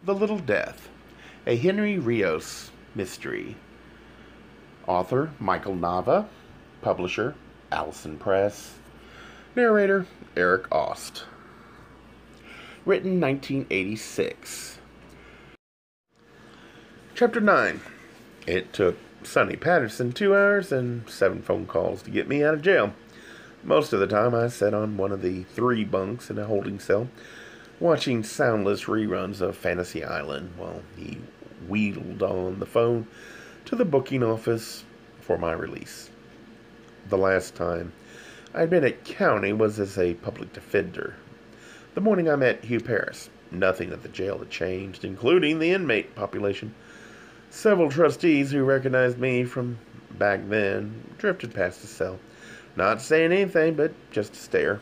The Little Death, a Henry Rios mystery. Author Michael Nava. Publisher Allison Press. Narrator Eric Aust. Written 1986. Chapter 9. It took Sonny Patterson 2 hours and 7 phone calls to get me out of jail. Most of the time I sat on one of the 3 bunks in a holding cell, watching soundless reruns of Fantasy Island while he wheedled on the phone to the booking office for my release. The last time I'd been at county was as a public defender. The morning I met Hugh Paris, nothing at the jail had changed, including the inmate population. Several trustees who recognized me from back then drifted past the cell, not saying anything but just to stare.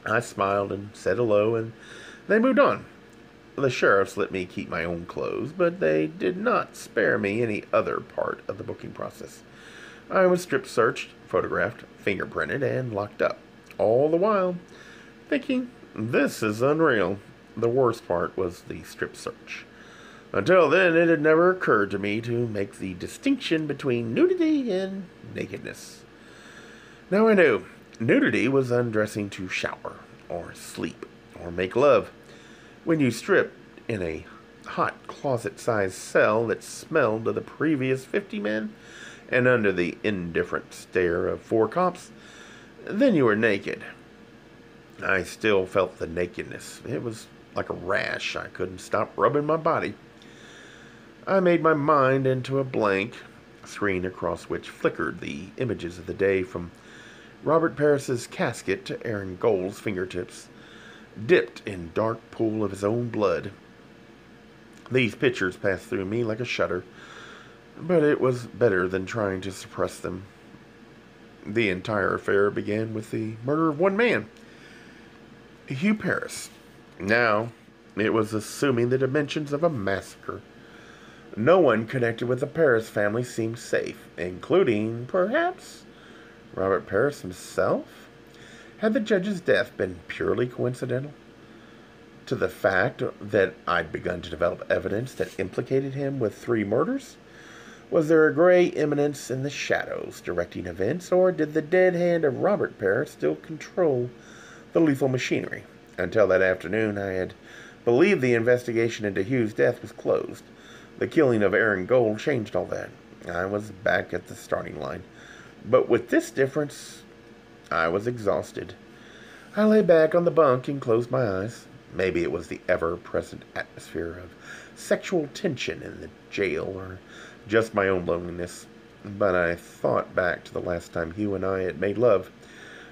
I smiled and said hello, and they moved on. The sheriffs let me keep my own clothes, but they did not spare me any other part of the booking process. I was strip-searched, photographed, fingerprinted, and locked up, all the while thinking, this is unreal. The worst part was the strip search. Until then, it had never occurred to me to make the distinction between nudity and nakedness. Now I knew. Nudity was undressing to shower, or sleep, or make love. When you stripped in a hot closet-sized cell that smelled of the previous 50 men, and under the indifferent stare of 4 cops, then you were naked. I still felt the nakedness. It was like a rash. I couldn't stop rubbing my body. I made my mind into a blank screen across which flickered the images of the day, from Robert Paris's casket to Aaron Gold's fingertips, dipped in dark pool of his own blood. These pictures passed through me like a shudder, but it was better than trying to suppress them. The entire affair began with the murder of one man, Hugh Paris. Now it was assuming the dimensions of a massacre. No one connected with the Paris family seemed safe, including, perhaps, Robert Paris himself. Had the judge's death been purely coincidental to the fact that I'd begun to develop evidence that implicated him with 3 murders? Was there a gray eminence in the shadows directing events, or did the dead hand of Robert Paris still control the lethal machinery? Until that afternoon, I had believed the investigation into Hugh's death was closed. The killing of Aaron Gold changed all that. I was back at the starting line. But with this difference, I was exhausted. I lay back on the bunk and closed my eyes. Maybe it was the ever-present atmosphere of sexual tension in the jail, or just my own loneliness. But I thought back to the last time Hugh and I had made love.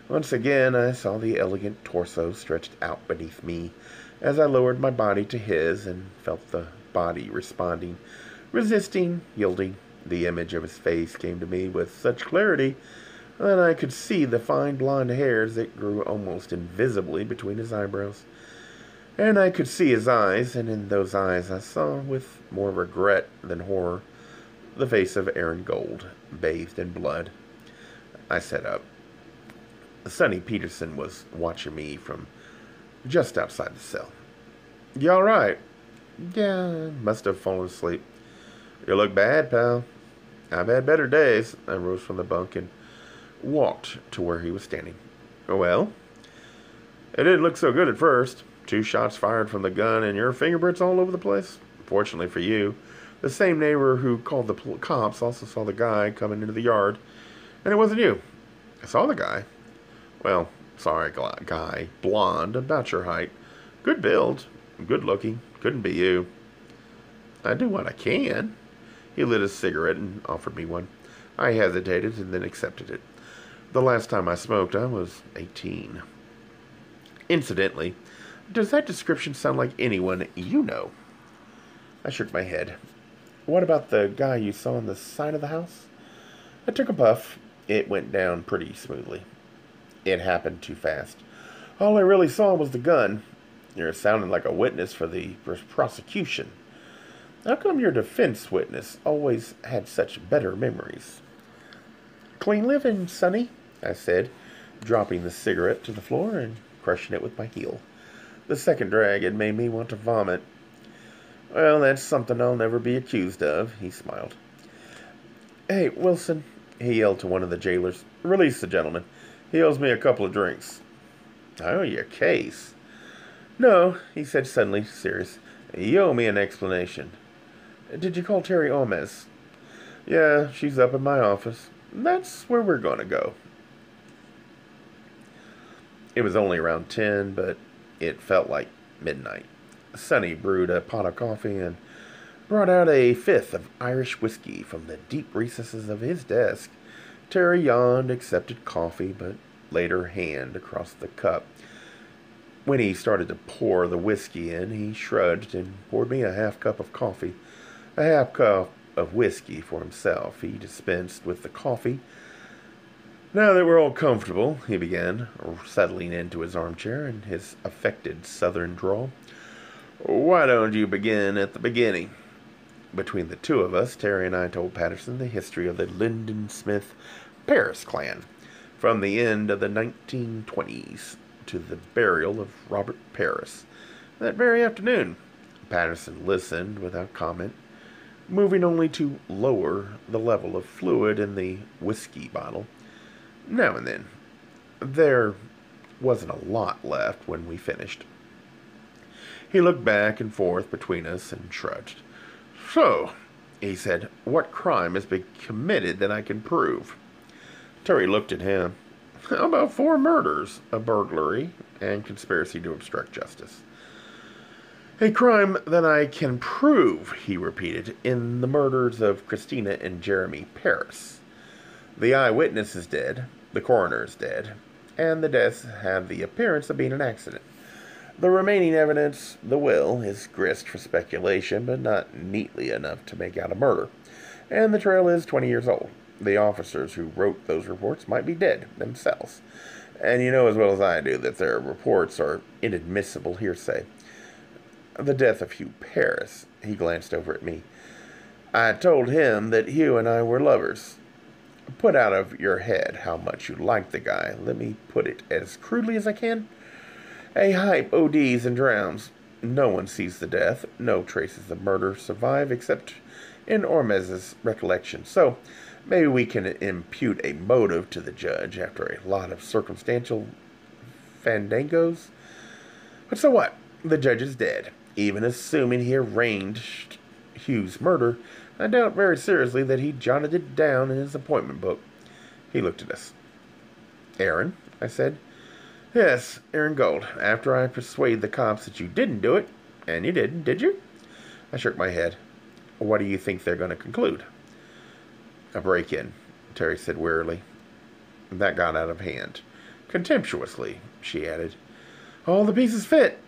Once again, I saw the elegant torso stretched out beneath me as I lowered my body to his and felt the body responding, resisting, yielding. The image of his face came to me with such clarity that I could see the fine blonde hairs that grew almost invisibly between his eyebrows. And I could see his eyes, and in those eyes I saw, with more regret than horror, the face of Aaron Gold, bathed in blood. I sat up. Sonny Peterson was watching me from just outside the cell. "You all right?" "Yeah, must have fallen asleep." "You look bad, pal." "I've had better days." I rose from the bunk and walked to where he was standing. "Well?" "It didn't look so good at first. 2 shots fired from the gun and your fingerprints all over the place. Fortunately for you, the same neighbor who called the cops also saw the guy coming into the yard, and it wasn't you." "I saw the guy." "Well, sorry, guy. Blonde, about your height. Good build. Good looking. Couldn't be you." "I do what I can." He lit a cigarette and offered me one. I hesitated and then accepted it. The last time I smoked, I was 18. "Incidentally, does that description sound like anyone you know?" I shook my head. "What about the guy you saw on the side of the house?" I took a puff. It went down pretty smoothly. "It happened too fast. All I really saw was the gun." "You're sounding like a witness for the prosecution. How come your defense witness always had such better memories?" "Clean living, Sonny," I said, dropping the cigarette to the floor and crushing it with my heel. The second drag had made me want to vomit. Well, that's something I'll never be accused of, he smiled. Hey, Wilson, he yelled to one of the jailers. Release the gentleman. He owes me a couple of drinks. I owe you a case. No, he said suddenly serious. You owe me an explanation. Did you call Terry Gomez? Yeah, she's up in my office. That's where we're going to go. It was only around 10, but it felt like midnight. Sonny brewed a pot of coffee and brought out a fifth of Irish whiskey from the deep recesses of his desk. Terry yawned, accepted coffee, but laid her hand across the cup. When he started to pour the whiskey in, he shrugged and poured me a half cup of coffee, a half cup of whiskey for himself. He dispensed with the coffee. Now that we're all comfortable, he began, settling into his armchair in his affected southern drawl, why don't you begin at the beginning? Between the two of us, Terry and I told Patterson the history of the Lyndon Smith Paris clan, from the end of the 1920s to the burial of Robert Paris that very afternoon. Patterson listened without comment, moving only to lower the level of fluid in the whiskey bottle. Now and then. There wasn't a lot left when we finished. He looked back and forth between us and shrugged. So, he said, what crime has been committed that I can prove? Terry looked at him. How about 4 murders, a burglary, and conspiracy to obstruct justice? A crime that I can prove, he repeated, in the murders of Christina and Jeremy Paris. The eyewitness is dead, the coroner is dead, and the deaths have the appearance of being an accident. The remaining evidence, the will, is grist for speculation, but not neatly enough to make out a murder. And the trail is 20 years old. The officers who wrote those reports might be dead themselves. And you know as well as I do that their reports are inadmissible hearsay. The death of Hugh Paris, he glanced over at me. I told him that Hugh and I were lovers. Put out of your head how much you like the guy. Let me put it as crudely as I can. A hype ODs and drowns. No one sees the death. No traces of murder survive except in Ormez's recollection. So, maybe we can impute a motive to the judge after a lot of circumstantial fandangos. But so what? The judge is dead. Even assuming he arranged Hugh's murder, I doubt very seriously that he jotted it down in his appointment book. He looked at us. Aaron, I said. Yes, Aaron Gold. After I persuade the cops that you didn't do it, and you didn't, did you? I shook my head. What do you think they're going to conclude? A break-in, Terry said wearily. That got out of hand. Contemptuously, she added. All the pieces fit.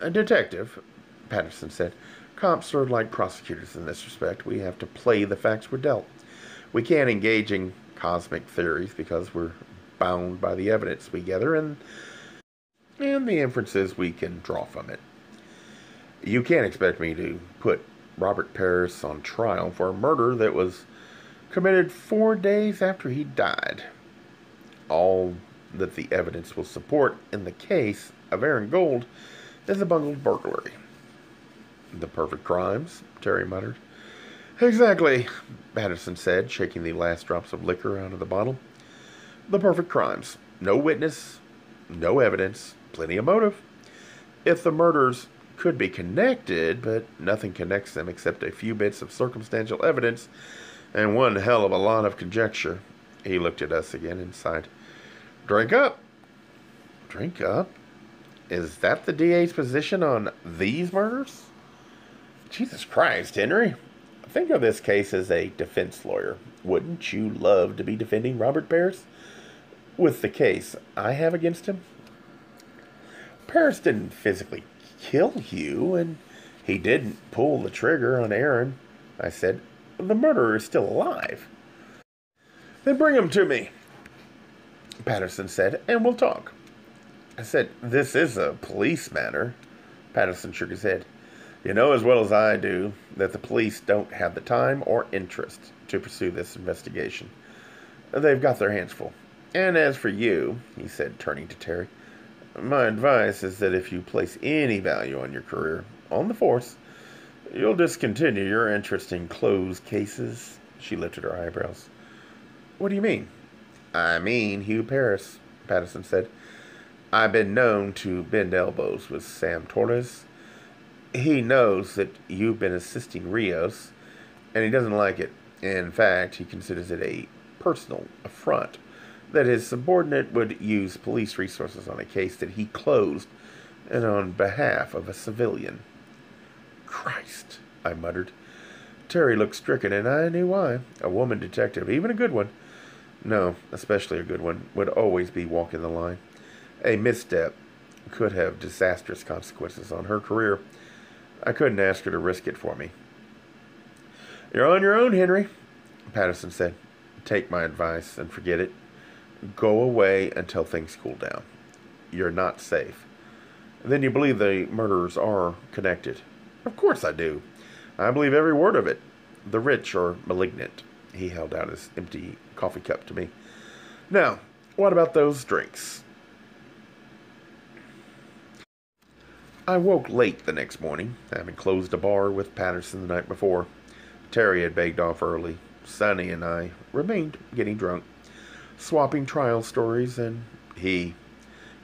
A detective, Patterson said. Cops are like prosecutors in this respect. We have to play the facts we're dealt. We can't engage in cosmic theories because we're bound by the evidence we gather and the inferences we can draw from it. You can't expect me to put Robert Paris on trial for a murder that was committed 4 days after he died. All that the evidence will support in the case of Aaron Gold is a bungled burglary. The perfect crimes, Terry muttered. Exactly, Patterson said, shaking the last drops of liquor out of the bottle. The perfect crimes. No witness, no evidence, plenty of motive. If the murders could be connected, but nothing connects them except a few bits of circumstantial evidence and one hell of a lot of conjecture. He looked at us again and sighed. Drink up. Drink up? Is that the DA's position on these murders? Jesus Christ, Henry. Think of this case as a defense lawyer. Wouldn't you love to be defending Robert Paris with the case I have against him? Paris didn't physically kill Hugh, and he didn't pull the trigger on Aaron. I said, the murderer is still alive. Then bring him to me, Patterson said, and we'll talk. I said, this is a police matter. Patterson shook his head. You know as well as I do that the police don't have the time or interest to pursue this investigation. They've got their hands full. And as for you, he said, turning to Terry, my advice is that if you place any value on your career, on the force, You'll discontinue your interest in closed cases? She lifted her eyebrows. What do you mean? I mean, Hugh Paris, Patterson said. I've been known to bend elbows with Sam Torres. He knows that you've been assisting Rios, and he doesn't like it. In fact, he considers it a personal affront that his subordinate would use police resources on a case that he closed and on behalf of a civilian. Christ, I muttered. Terry looked stricken, and I knew why. A woman detective, even a good one, no, especially a good one, would always be walking the line. A misstep could have disastrous consequences on her career. I couldn't ask her to risk it for me. You're on your own, Henry, Patterson said. Take my advice and forget it. Go away until things cool down. You're not safe. Then you believe the murderers are connected? Of course I do. I believe every word of it. The rich are malignant. He held out his empty coffee cup to me. Now, what about those drinks? I woke late the next morning, having closed a bar with Patterson the night before. Terry had begged off early. Sonny and I remained getting drunk, swapping trial stories, and he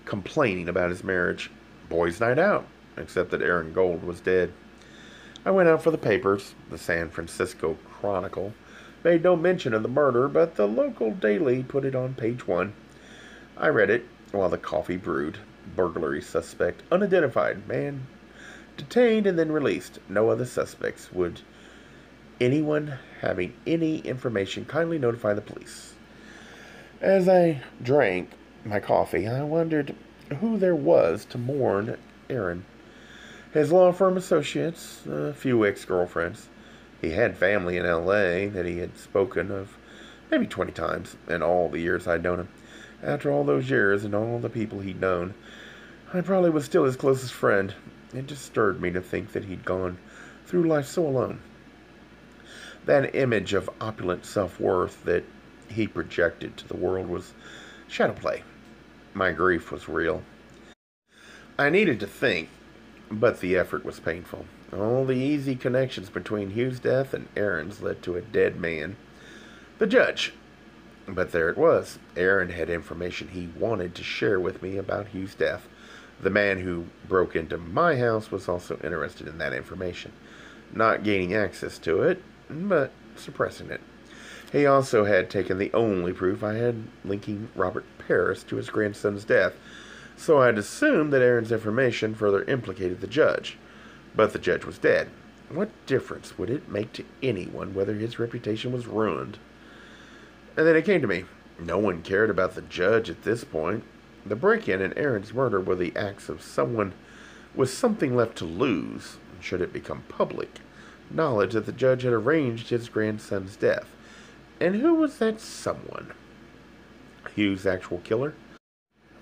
complaining about his marriage. Boys' night out, except that Aaron Gold was dead. I went out for the papers. The San Francisco Chronicle made no mention of the murder, but the local daily put it on page 1. I read it while the coffee brewed. Burglary suspect unidentified, man detained and then released. No other suspects. Would anyone having any information kindly notify the police? As I drank my coffee, I wondered who there was to mourn Aaron. His law firm associates, a few ex-girlfriends. He had family in L.A. that he had spoken of maybe 20 times in all the years I'd known him. After all those years and all the people he'd known, I probably was still his closest friend. It just stirred me to think that he'd gone through life so alone. That image of opulent self-worth that he projected to the world was shadow play. My grief was real. I needed to think, but the effort was painful. All the easy connections between Hugh's death and Aaron's led to a dead man. The judge. But there it was. Aaron had information he wanted to share with me about Hugh's death. The man who broke into my house was also interested in that information, not gaining access to it, but suppressing it. He also had taken the only proof I had linking Robert Paris to his grandson's death, so I'd assumed that Aaron's information further implicated the judge. But the judge was dead. What difference would it make to anyone whether his reputation was ruined? And then it came to me. No one cared about the judge at this point. The break-in and Aaron's murder were the acts of someone with something left to lose, should it become public. Knowledge that the judge had arranged his grandson's death. And who was that someone? Hugh's actual killer?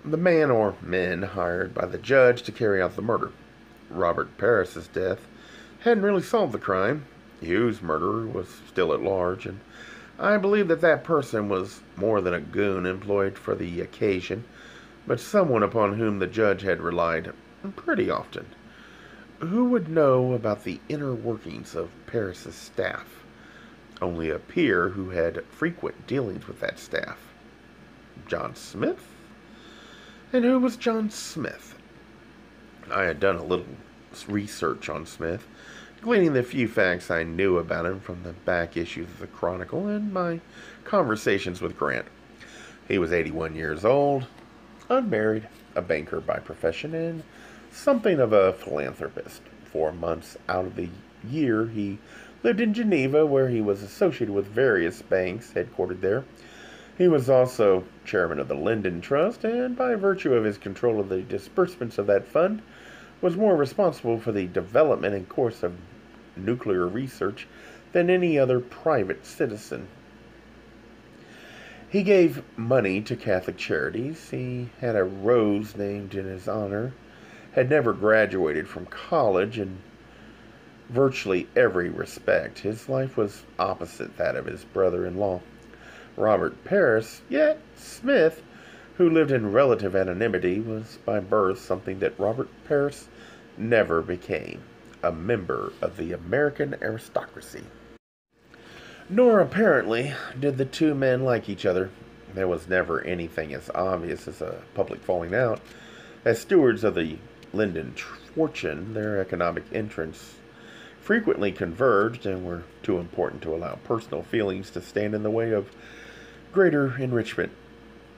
The man or men hired by the judge to carry out the murder. Robert Paris's death hadn't really solved the crime. Hugh's murderer was still at large, and I believe that that person was more than a goon employed for the occasion, but someone upon whom the judge had relied pretty often. Who would know about the inner workings of Paris's staff? Only a peer who had frequent dealings with that staff. John Smith? And who was John Smith? I had done a little research on Smith, gleaning the few facts I knew about him from the back issues of the Chronicle and my conversations with Grant. He was 81 years old, unmarried, a banker by profession, and something of a philanthropist. 4 months out of the year, he lived in Geneva, where he was associated with various banks headquartered there. He was also chairman of the Linden Trust, and by virtue of his control of the disbursements of that fund, was more responsible for the development and course of nuclear research than any other private citizen. He gave money to Catholic charities. He had a rose named in his honor, had never graduated from college in virtually every respect. His life was opposite that of his brother-in-law, Robert Paris, yet Smith, who lived in relative anonymity, was by birth something that Robert Paris never became, a member of the American aristocracy. Nor apparently did the two men like each other. There was never anything as obvious as a public falling out. As stewards of the Linden fortune, their economic interests frequently converged and were too important to allow personal feelings to stand in the way of greater enrichment.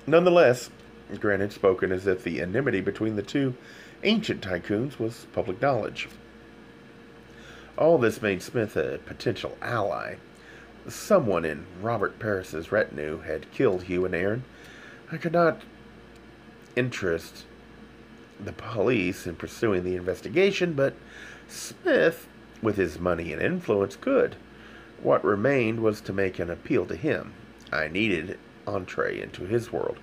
Nonetheless, Grant had spoken as if the enmity between the two ancient tycoons was public knowledge. All this made Smith a potential ally. Someone in Robert Parris's retinue had killed Hugh and Aaron. I could not interest the police in pursuing the investigation, but Smith, with his money and influence, could. What remained was to make an appeal to him. I needed entree into his world.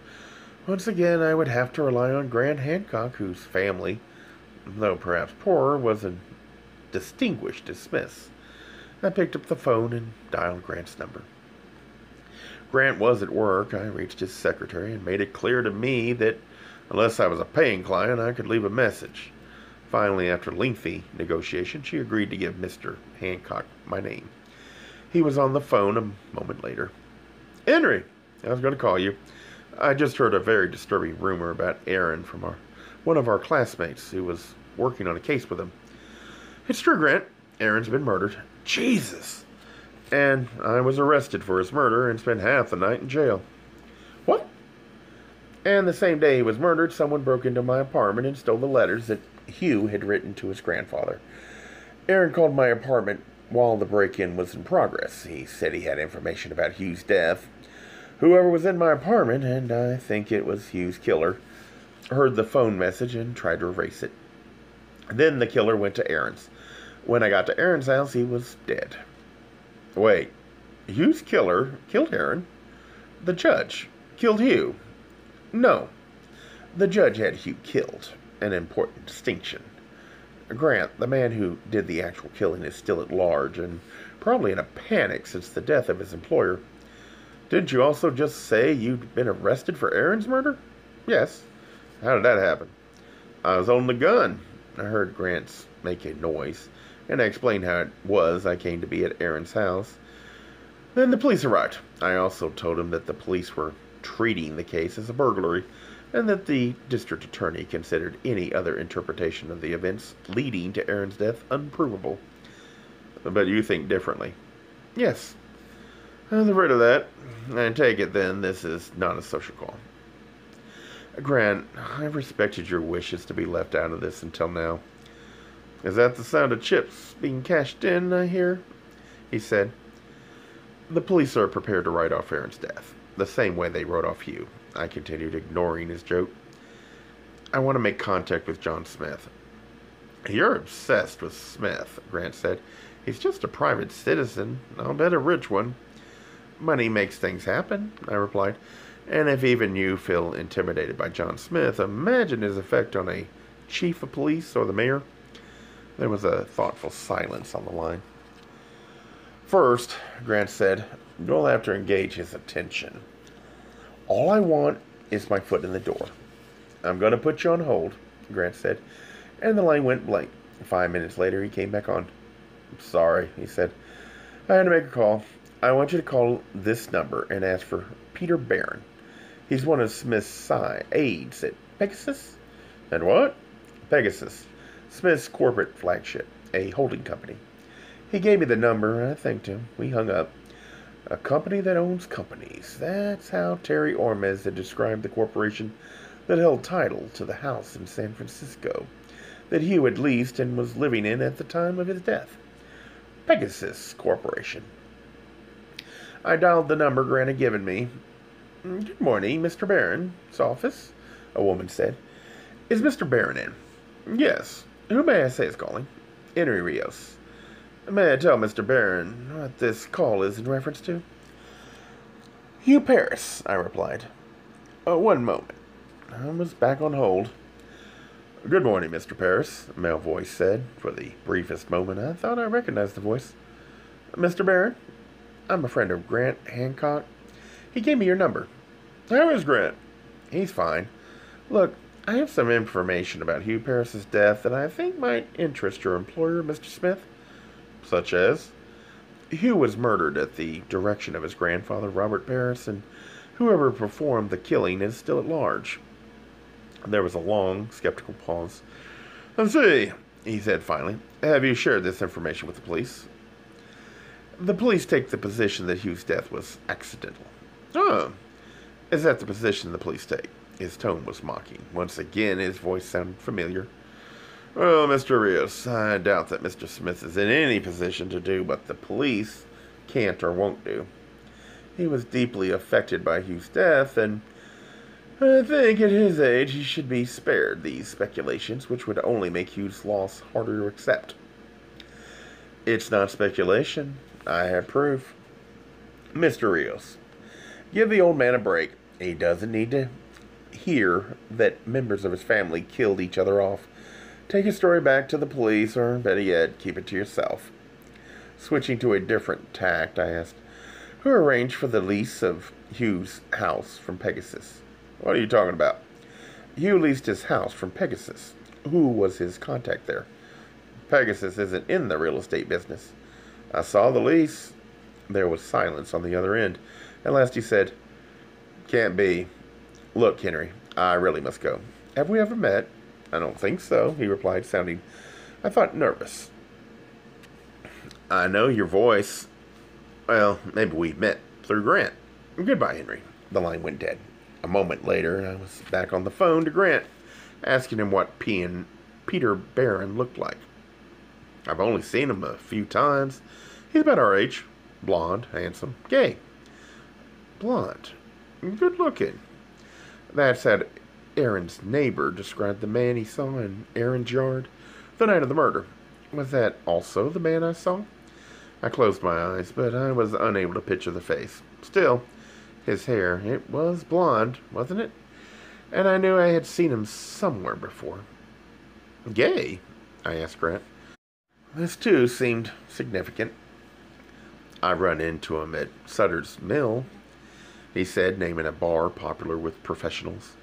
Once again, I would have to rely on Grant Hancock, whose family, though perhaps poorer, was as distinguished as Smith's. I picked up the phone and dialed Grant's number. Grant was at work. I reached his secretary and made it clear to me that unless I was a paying client, I could leave a message. Finally, after lengthy negotiation, she agreed to give Mr. Hancock my name. He was on the phone a moment later. "Henry, I was going to call you. I just heard a very disturbing rumor about Aaron from one of our classmates who was working on a case with him." "It's true, Grant. Aaron's been murdered." "Jesus!" "And I was arrested for his murder and spent half the night in jail." "What?" "And the same day he was murdered, someone broke into my apartment and stole the letters that Hugh had written to his grandfather. Aaron called my apartment while the break-in was in progress. He said he had information about Hugh's death. Whoever was in my apartment, and I think it was Hugh's killer, heard the phone message and tried to erase it. Then the killer went to Aaron's. When I got to Aaron's house, he was dead." "Wait, Hugh's killer killed Aaron? The judge killed Hugh?" "No, the judge had Hugh killed. An important distinction. Grant, the man who did the actual killing, is still at large and probably in a panic since the death of his employer." "Didn't you also just say you'd been arrested for Aaron's murder?" "Yes." "How did that happen?" "I was holding the gun. I heard Grant's make a noise, and I explained how it was I came to be at Aaron's house. Then the police arrived. I also told him that the police were treating the case as a burglary, and that the district attorney considered any other interpretation of the events leading to Aaron's death unprovable." "But you think differently?" "Yes." "I've rid of that. I take it, then, this is not a social call." "Grant, I've respected your wishes to be left out of this until now." "Is that the sound of chips being cashed in, I hear?" he said. "The police are prepared to write off Aaron's death, the same way they wrote off Hugh," I continued, ignoring his joke. "I want to make contact with John Smith." "You're obsessed with Smith," Grant said. "He's just a private citizen. I'll bet a rich one." "Money makes things happen," I replied. "And if even you feel intimidated by John Smith, imagine his effect on a chief of police or the mayor." There was a thoughtful silence on the line. "First," Grant said, "you'll have to engage his attention. All I want is my foot in the door." "I'm going to put you on hold," Grant said, and the line went blank. 5 minutes later, he came back on. "Sorry," he said. "I had to make a call. I want you to call this number and ask for Peter Barron. He's one of Smith's aides at Pegasus." "And what?" "Pegasus. Smith's corporate flagship, a holding company." He gave me the number. I thanked him. We hung up. "A company that owns companies." That's how Terry Ormez had described the corporation that held title to the house in San Francisco that Hugh had leased and was living in at the time of his death. Pegasus Corporation. I dialed the number Grant had given me. "Good morning, Mr. Barron's office," a woman said. "Is Mr. Barron in?" "Yes. Who may I say is calling?" "Henry Rios." "May I tell Mr. Barron what this call is in reference to?" "Hugh Paris," I replied. "One moment." I was back on hold. "Good morning, Mr. Paris," a male voice said. For the briefest moment, I thought I recognized the voice. "Mr. Barron, I'm a friend of Grant Hancock. He gave me your number." "How is Grant?" "He's fine. Look, I have some information about Hugh Paris's death that I think might interest your employer, Mr. Smith. Such as? Hugh was murdered at the direction of his grandfather, Robert Paris, and whoever performed the killing is still at large. There was a long, skeptical pause. I see, he said finally. Have you shared this information with the police? The police take the position that Hugh's death was accidental. Oh, is that the position the police take? His tone was mocking. Once again, his voice sounded familiar. Well, Mr. Rios, I doubt that Mr. Smith is in any position to do what the police can't or won't do. He was deeply affected by Hugh's death, and I think at his age he should be spared these speculations, which would only make Hugh's loss harder to accept. It's not speculation. I have proof. Mr. Rios, give the old man a break. He doesn't need to hear that members of his family killed each other off. Take his story back to the police, or better yet, keep it to yourself. Switching to a different tact, I asked, who arranged for the lease of Hugh's house from Pegasus? What are you talking about? Hugh leased his house from Pegasus. Who was his contact there? Pegasus isn't in the real estate business. I saw the lease. There was silence on the other end. At last he said, Can't be. Look, Henry, I really must go. Have we ever met? I don't think so, he replied, sounding, I thought, nervous. I know your voice. Well, maybe we met through Grant. Goodbye, Henry. The line went dead. A moment later, I was back on the phone to Grant, asking him what Peter Barron looked like. I've only seen him a few times. He's about our age. Blonde, handsome, gay. Blonde. Good looking. That's how Aaron's neighbor described the man he saw in Aaron's yard the night of the murder. Was that also the man I saw? I closed my eyes, but I was unable to picture the face. Still, his hair, it was blonde, wasn't it? And I knew I had seen him somewhere before. Gay? I asked Grant. This, too, seemed significant. I run into him at Sutter's Mill, he said, naming a bar popular with professionals.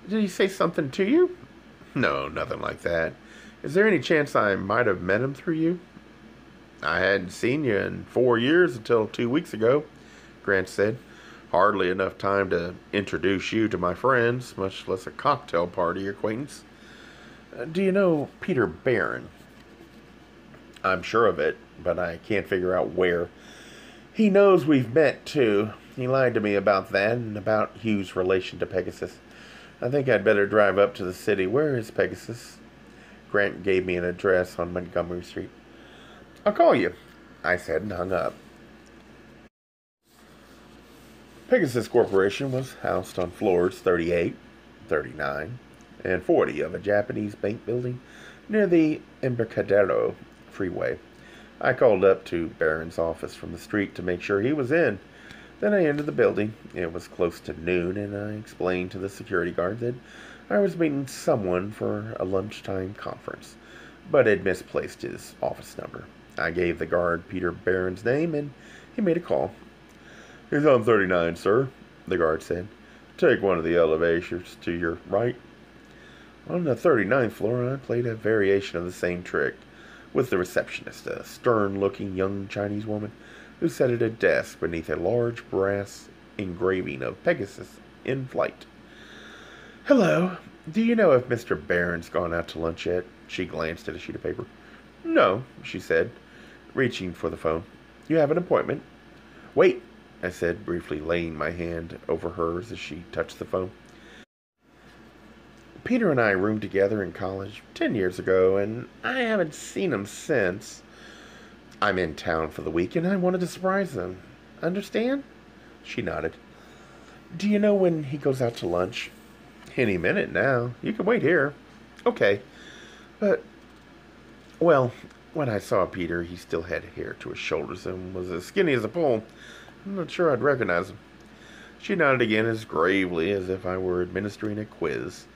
Did he say something to you? No, nothing like that. Is there any chance I might have met him through you? I hadn't seen you in 4 years until 2 weeks ago, Grant said. Hardly enough time to introduce you to my friends, much less a cocktail party acquaintance. Do you know Peter Barron? I'm sure of it, but I can't figure out where. He knows we've met, too. He lied to me about that and about Hugh's relation to Pegasus. I think I'd better drive up to the city. Where is Pegasus? Grant gave me an address on Montgomery Street. I'll call you, I said, and hung up. Pegasus Corporation was housed on floors 38, 39, and 40 of a Japanese bank building near the Embarcadero Freeway. I called up to Barron's office from the street to make sure he was in. Then I entered the building. It was close to noon, and I explained to the security guard that I was meeting someone for a lunchtime conference, but had misplaced his office number. I gave the guard Peter Barron's name, and he made a call. He's on 39, sir, the guard said. Take one of the elevators to your right. On the 39th floor, I played a variation of the same trick with the receptionist, a stern-looking young Chinese woman who sat at a desk beneath a large brass engraving of Pegasus in flight. Hello. Do you know if Mr. Barron's gone out to lunch yet? She glanced at a sheet of paper. No, she said, reaching for the phone. You have an appointment? Wait, I said, briefly laying my hand over hers as she touched the phone. Peter and I roomed together in college 10 years ago, and I haven't seen him since. I'm in town for the week, and I wanted to surprise him. Understand? She nodded. Do you know when he goes out to lunch? Any minute now. You can wait here. Okay. But, well, when I saw Peter, he still had hair to his shoulders and was as skinny as a pole. I'm not sure I'd recognize him. She nodded again as gravely as if I were administering a quiz.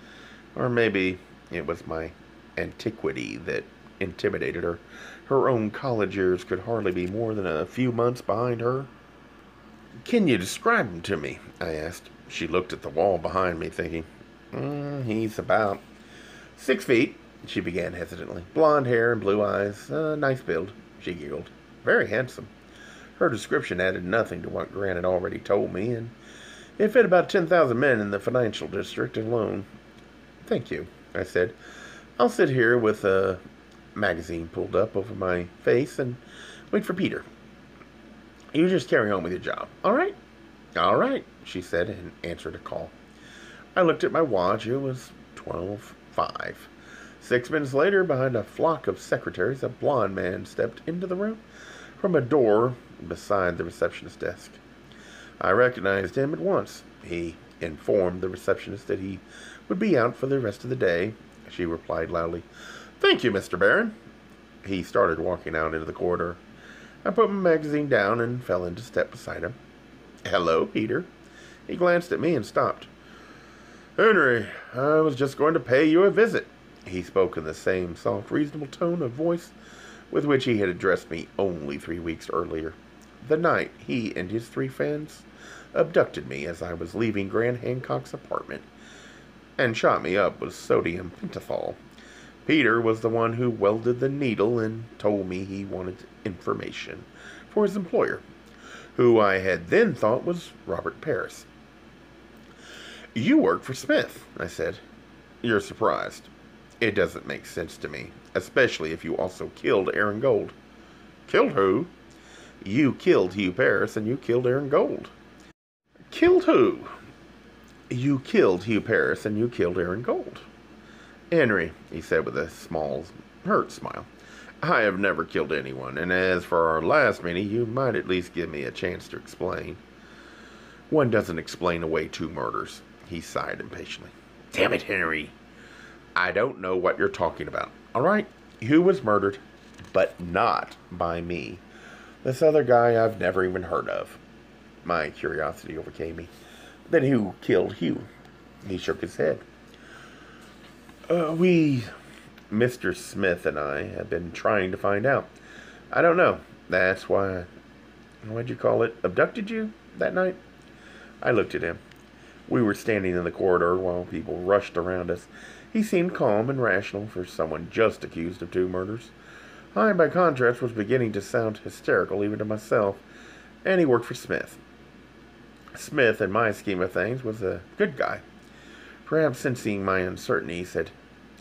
Or maybe it was my antiquity that intimidated her. Her own college years could hardly be more than a few months behind her. Can you describe him to me? I asked. She looked at the wall behind me, thinking, He's about 6 feet, she began hesitantly. Blonde hair and blue eyes. Nice build, she giggled. Very handsome. Her description added nothing to what Grant had already told me, and it fit about 10,000 men in the financial district alone. Thank you, I said. I'll sit here with a magazine pulled up over my face and wait for Peter. You just carry on with your job, all right? All right, she said, and answered a call. I looked at my watch. It was 12:05. 6 minutes later, behind a flock of secretaries, a blond man stepped into the room from a door beside the receptionist's desk. I recognized him at once. He informed the receptionist that he would be out for the rest of the day. She replied loudly, "Thank you, Mr. Barron." He started walking out into the corridor. I put my magazine down and fell into step beside him. "Hello, Peter." He glanced at me and stopped. "Henry, I was just going to pay you a visit." He spoke in the same soft, reasonable tone of voice with which he had addressed me only 3 weeks earlier, the night he and his 3 friends abducted me as I was leaving Grant Hancock's apartment and shot me up with sodium pentothal. Peter was the one who welded the needle and told me he wanted information for his employer, who I had then thought was Robert Paris. "You work for Smith," I said. "You're surprised. It doesn't make sense to me, especially if you also killed Aaron Gold." "Killed who?" "You killed Hugh Paris and you killed Aaron Gold." "Killed who?" "You killed Hugh Paris and you killed Aaron Gold." "Henry," he said with a small, hurt smile, "I have never killed anyone, and as for our last meeting, you might at least give me a chance to explain." "One doesn't explain away 2 murders," he sighed impatiently. "Damn it, Henry. I don't know what you're talking about. All right, Hugh was murdered, but not by me. This other guy I've never even heard of." My curiosity overcame me. "Then who killed Hugh?" He shook his head. Mr. Smith and I have been trying to find out. I don't know. That's why, what'd you call it, abducted you that night?" I looked at him. We were standing in the corridor while people rushed around us. He seemed calm and rational for someone just accused of 2 murders. I, by contrast, was beginning to sound hysterical even to myself, and he worked for Smith. Smith, in my scheme of things, was a good guy. Perhaps sensing my uncertainty, he said,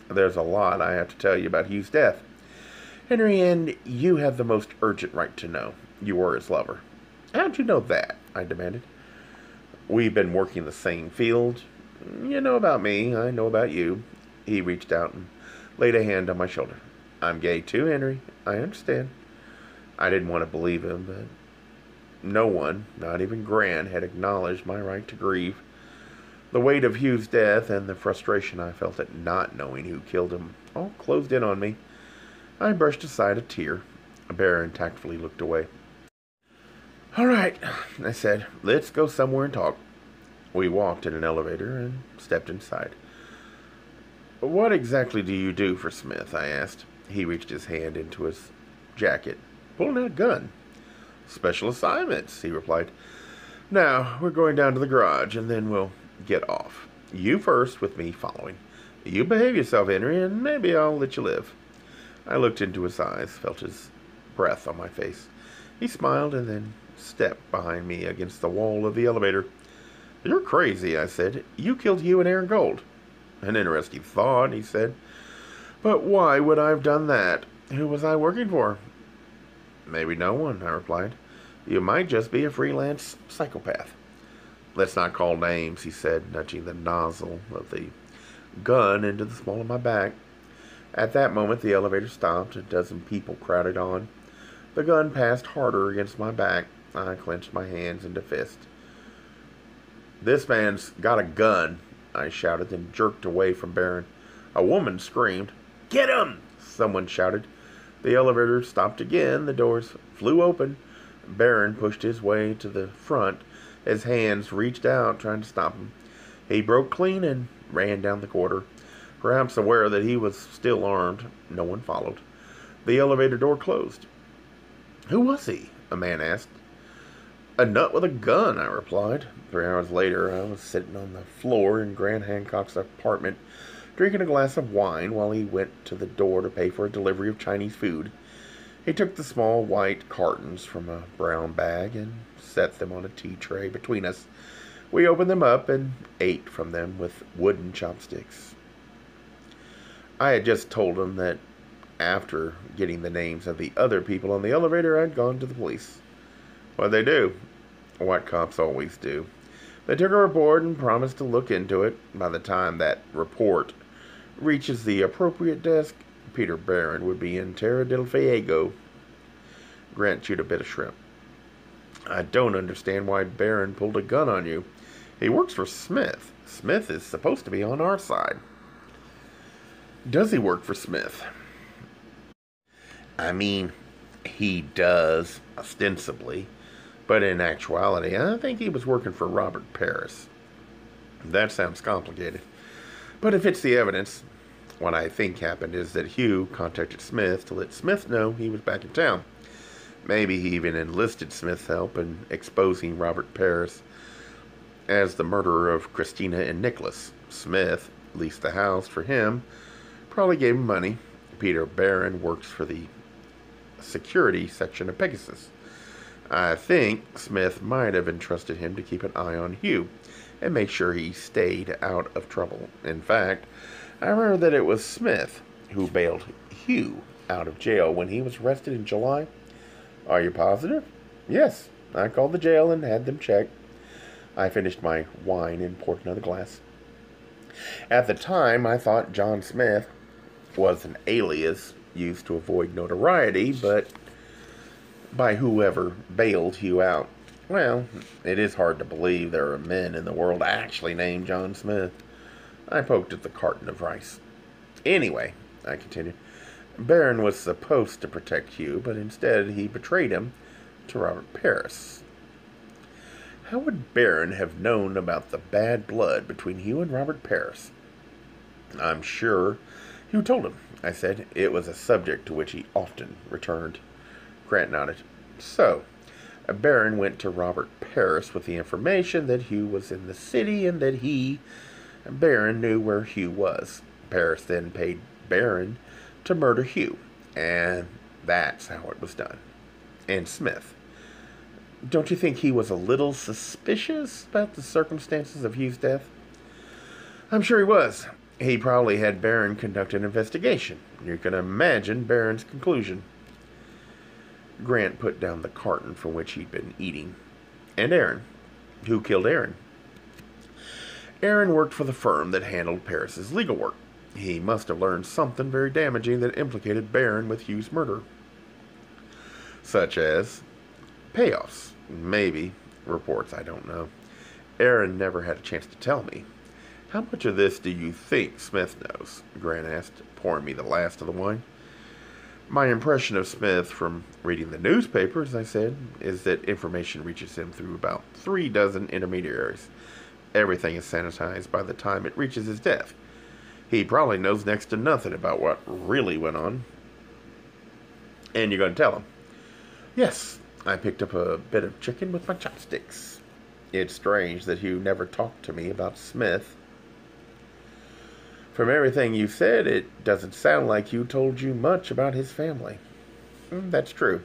"There's a lot I have to tell you about Hugh's death, Henry, and you have the most urgent right to know. You were his lover." "How'd you know that?" I demanded. "We've been working the same field. You know about me, I know about you." He reached out and laid a hand on my shoulder. "I'm gay too, Henry. I understand." I didn't want to believe him, but no one, not even Grant, had acknowledged my right to grieve. The weight of Hugh's death and the frustration I felt at not knowing who killed him all closed in on me. I brushed aside a tear. Barron tactfully looked away. "All right," I said. "Let's go somewhere and talk." We walked in an elevator and stepped inside. "What exactly do you do for Smith?" I asked. He reached his hand into his jacket, pulling out a gun. "Special assignments," he replied. "Now, we're going down to the garage, and then we'll get off. You first, with me following. You behave yourself, Henry, and maybe I'll let you live." I looked into his eyes, felt his breath on my face. He smiled and then stepped behind me against the wall of the elevator. "You're crazy," I said. "You killed Hugh and Aaron Gold." "An interesting thought," he said. "But why would I have done that? Who was I working for?" "Maybe no one," I replied. "You might just be a freelance psychopath." "Let's not call names," he said, nudging the nozzle of the gun into the small of my back. At that moment, the elevator stopped. A dozen people crowded on. The gun passed harder against my back. I clenched my hands into fists. "This man's got a gun," I shouted, then jerked away from Barron. A woman screamed. "Get him!" someone shouted. The elevator stopped again. The doors flew open. Barron pushed his way to the front. His hands reached out, trying to stop him. He broke clean and ran down the corridor. Perhaps aware that he was still armed, no one followed. The elevator door closed. "Who was he?" a man asked. "A nut with a gun," I replied. 3 hours later, I was sitting on the floor in Grant Hancock's apartment, drinking a glass of wine while he went to the door to pay for a delivery of Chinese food. He took the small white cartons from a brown bag and set them on a tea tray between us. We opened them up and ate from them with wooden chopsticks. I had just told him that after getting the names of the other people on the elevator, I'd gone to the police. What'd they do? What cops always do. They took a report and promised to look into it. By the time that report reaches the appropriate desk, Peter Barron would be in Terra del Fuego. Grant chewed a bit of shrimp. I don't understand why Barron pulled a gun on you. He works for Smith. Smith is supposed to be on our side. Does he work for Smith? I mean, he does, ostensibly. But in actuality, I think he was working for Robert Paris. That sounds complicated. But if it's the evidence, what I think happened is that Hugh contacted Smith to let Smith know he was back in town. Maybe he even enlisted Smith's help in exposing Robert Paris as the murderer of Christina and Nicholas. Smith leased the house for him, probably gave him money. Peter Barron works for the security section of Pegasus. I think Smith might have entrusted him to keep an eye on Hugh and make sure he stayed out of trouble. In fact, I remember that it was Smith who bailed Hugh out of jail when he was arrested in July. Are you positive? Yes. I called the jail and had them checked. I finished my wine and poured another glass. At the time, I thought John Smith was an alias used to avoid notoriety, but by whoever bailed Hugh out. Well, it is hard to believe there are men in the world actually named John Smith. I poked at the carton of rice. Anyway, I continued, Barron was supposed to protect Hugh, but instead he betrayed him to Robert Paris. How would Barron have known about the bad blood between Hugh and Robert Paris? I'm sure Hugh told him, I said. It was a subject to which he often returned. Grant nodded. So, Barron went to Robert Paris with the information that Hugh was in the city and that Barron, knew where Hugh was. Paris then paid Barron to murder Hugh, and that's how it was done. And Smith. Don't you think he was a little suspicious about the circumstances of Hugh's death? I'm sure he was. He probably had Barron conduct an investigation. You can imagine Barron's conclusion. Grant put down the carton from which he'd been eating. And Aaron. Who killed Aaron? Aaron worked for the firm that handled Paris's legal work. He must have learned something very damaging that implicated Barron with Hugh's murder. Such as payoffs. Maybe. Reports, I don't know. Aaron never had a chance to tell me. How much of this do you think Smith knows? Grant asked, pouring me the last of the wine. My impression of Smith from reading the newspapers, I said, is that information reaches him through about 3 dozen intermediaries. Everything is sanitized by the time it reaches his desk. He probably knows next to nothing about what really went on. And you're going to tell him? Yes, I picked up a bit of chicken with my chopsticks. It's strange that Hugh never talked to me about Smith. From everything you said, it doesn't sound like Hugh told you much about his family. That's true.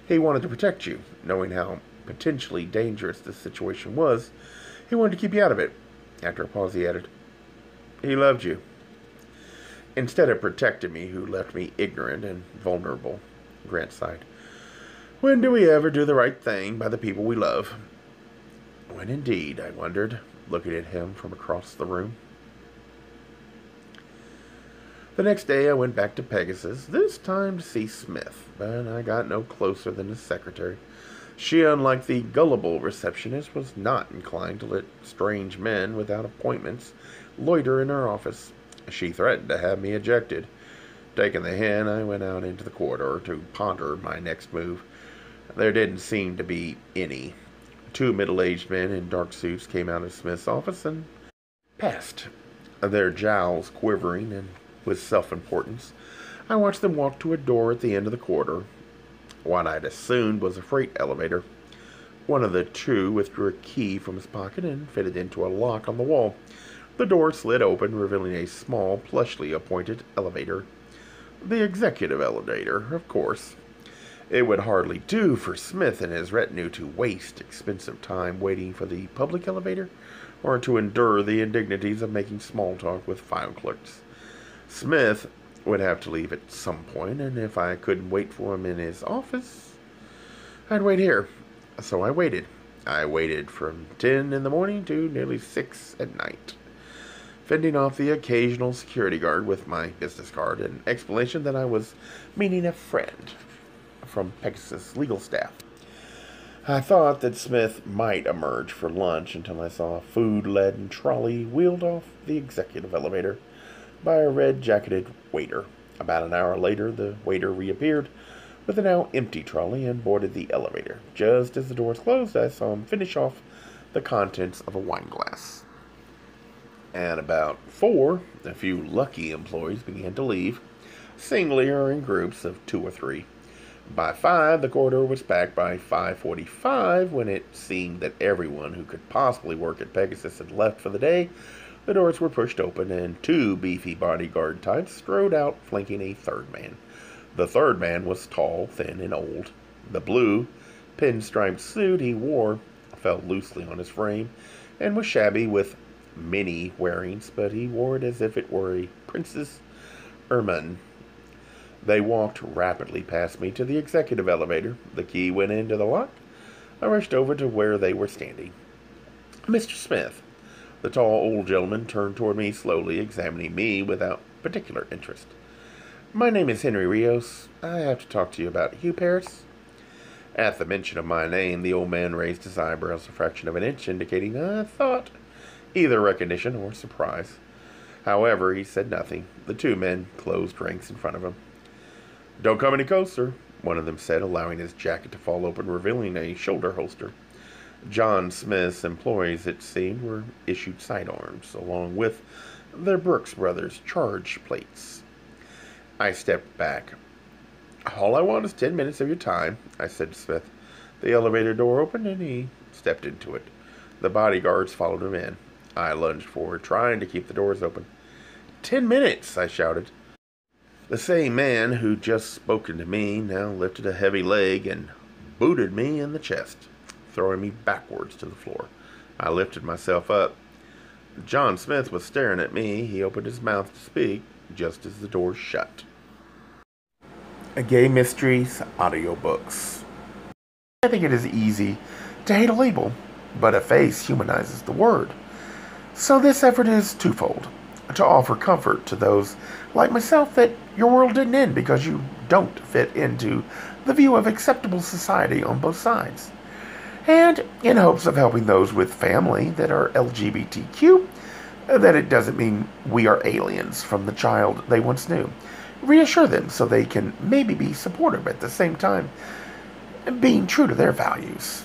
He wanted to protect you, knowing how potentially dangerous this situation was. He wanted to keep you out of it. After a pause, he added, he loved you. Instead of protecting me, Hugh left me ignorant and vulnerable. Grant sighed. When do we ever do the right thing by the people we love? When indeed, I wondered, looking at him from across the room. The next day I went back to Pegasus, this time to see Smith, but I got no closer than his secretary. She, unlike the gullible receptionist, was not inclined to let strange men without appointments loiter in her office. She threatened to have me ejected. Taking the hint, I went out into the corridor to ponder my next move. There didn't seem to be any. 2 middle-aged men in dark suits came out of Smith's office and passed, their jowls quivering and with self-importance. I watched them walk to a door at the end of the corridor. What I'd assumed was a freight elevator. One of the two withdrew a key from his pocket and fitted into a lock on the wall. The door slid open, revealing a small, plushly appointed elevator. The executive elevator, of course. It would hardly do for Smith and his retinue to waste expensive time waiting for the public elevator, or to endure the indignities of making small talk with file clerks. Smith would have to leave at some point, and if I couldn't wait for him in his office, I'd wait here. So I waited. I waited from 10 in the morning to nearly 6 at night, fending off the occasional security guard with my business card and explanation that I was meeting a friend from Pegasus legal staff. I thought that Smith might emerge for lunch until I saw a food-laden trolley wheeled off the executive elevator by a red-jacketed waiter. About an hour later, the waiter reappeared with a now empty trolley and boarded the elevator. Just as the doors closed, I saw him finish off the contents of a wine glass. At about 4, a few lucky employees began to leave, singly or in groups of 2 or 3. By 5, the corridor was packed. By 5:45, when it seemed that everyone who could possibly work at Pegasus had left for the day, the doors were pushed open, and 2 beefy bodyguard types strode out, flanking a third man. The third man was tall, thin, and old. The blue, pinstriped suit he wore fell loosely on his frame, and was shabby with many wearings, but he wore it as if it were a prince's ermine. They walked rapidly past me to the executive elevator. The key went into the lock. I rushed over to where they were standing. Mr. Smith. The tall old gentleman turned toward me slowly, examining me without particular interest. My name is Henry Rios. I have to talk to you about Hugh Paris. At the mention of my name, the old man raised his eyebrows a fraction of an inch, indicating thought, either recognition or surprise. However, he said nothing. The 2 men closed ranks in front of him. Don't come any closer, one of them said, allowing his jacket to fall open, revealing a shoulder holster. John Smith's employees, it seemed, were issued sidearms, along with their Brooks Brothers charge plates. I stepped back. All I want is 10 minutes of your time, I said to Smith. The elevator door opened, and he stepped into it. The bodyguards followed him in. I lunged forward, trying to keep the doors open. 10 minutes, I shouted. The same man who just spoken to me now lifted a heavy leg and booted me in the chest, throwing me backwards to the floor. I lifted myself up. John Smith was staring at me. He opened his mouth to speak just as the door shut. Gay Mysteries audiobooks. I think it is easy to hate a label, but a face humanizes the word. So this effort is twofold. To offer comfort to those like myself that your world didn't end because you don't fit into the view of acceptable society on both sides. And in hopes of helping those with family that are LGBTQ, that it doesn't mean we are aliens from the child they once knew. Reassure them so they can maybe be supportive at the same time, being true to their values.